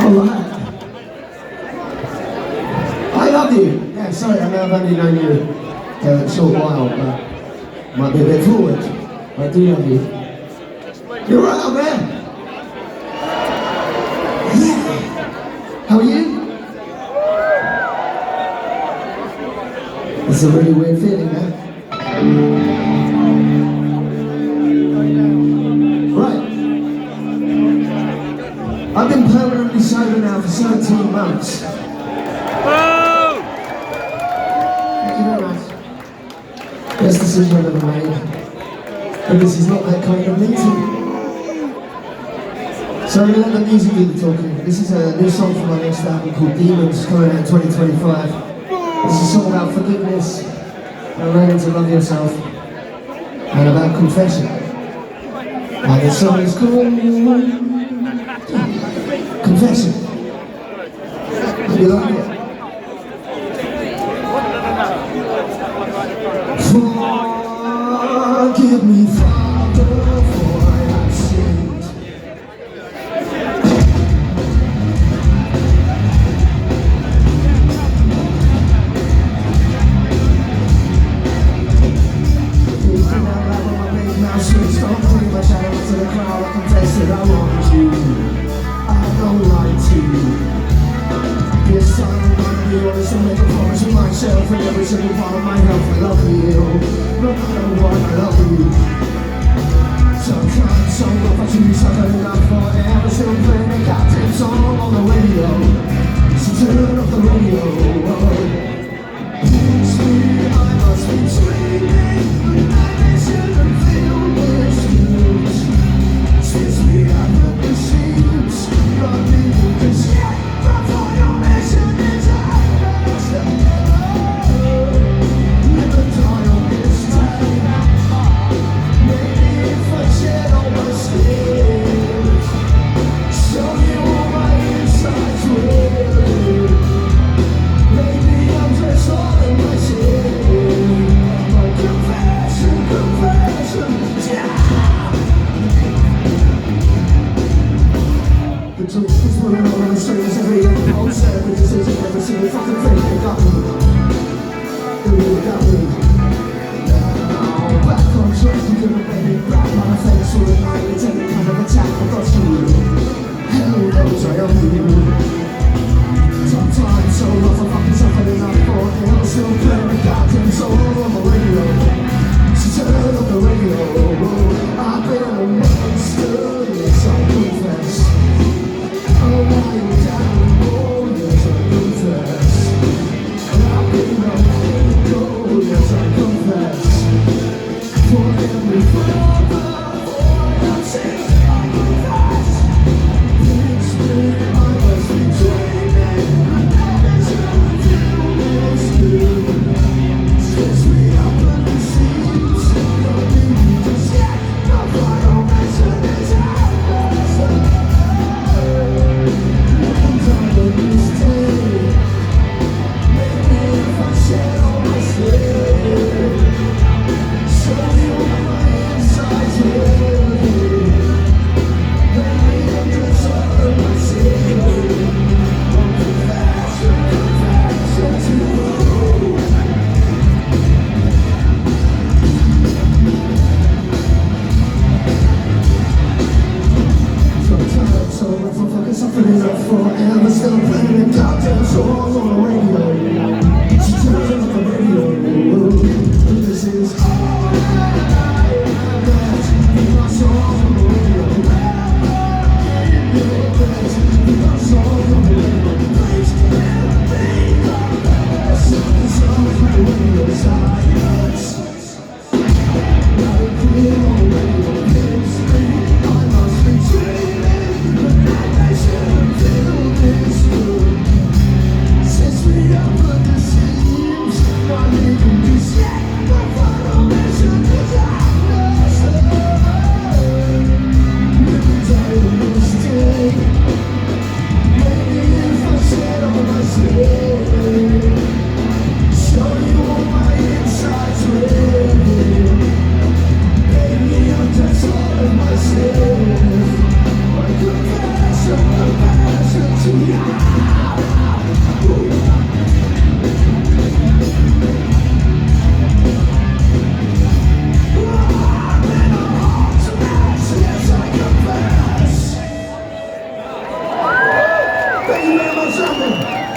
Alright. I love you. Yeah, sorry, I know I've only known you a short while, but might be a bit forward. I do love you. You're right up there. Yeah. How are you? It's a really weird feeling, man. Right. I've been permanently sober now for 17 months. Thank you very much. Best decision I've ever made. But this is not that kind of meeting. So I'm going to let the music do the talking. This is a new song from my next album called Demons, coming out in 2025. This is a song about forgiveness, and learning to love yourself, and about confession. And the song is called Confession. Hope you like it. Forgive me, Father, for I have sinned. Stop putting my shadow into the crowd. I confess that I want you. I have no right to. This time I'm gonna be honest and make a promise with myself and every single part of my health. I love you, no matter what, I love you. Sometimes so rough I choose something enough forever. Still playing a goddamn song on the radio. So turn off the radio. Please me, I must be dreaming. I shouldn't feel this guilt. Since we have no machines, you're leaving this yet. But for your mission is a happiness. Live a die on this time. Maybe if I shed all my skin, show you all my insides will. Maybe I'm just all in my sin. But confession, yeah. The truth is pulling on the strings every impulse, every decision, every single fucking thing. They got me. They really got me. Now back on track, you couldn't make me black my face all the night. It's any kind of attack across you. Hell knows I owe you. Sometimes so rough, I'm fucking suffering enough for it. I'm still playing the goddamn song on the radio. So turn up the radio. I've been a monster, yes I confess. Oh, why you down, oh yes I confess. I've been a fool, yes I confess. For every father, for your sins I confess. Please me, I must be dreaming. Forever still playing goddamn songs on the radio. She turns up the radio. This is all I got. Keep my songs on the radio. Keep my songs on the radio. Please let me go. Songs on the radio. Silence. Not a clear on the radio. Kiss me. I must be dreaming. But I shouldn't feel this good. Since we are Thank you very much, Andy.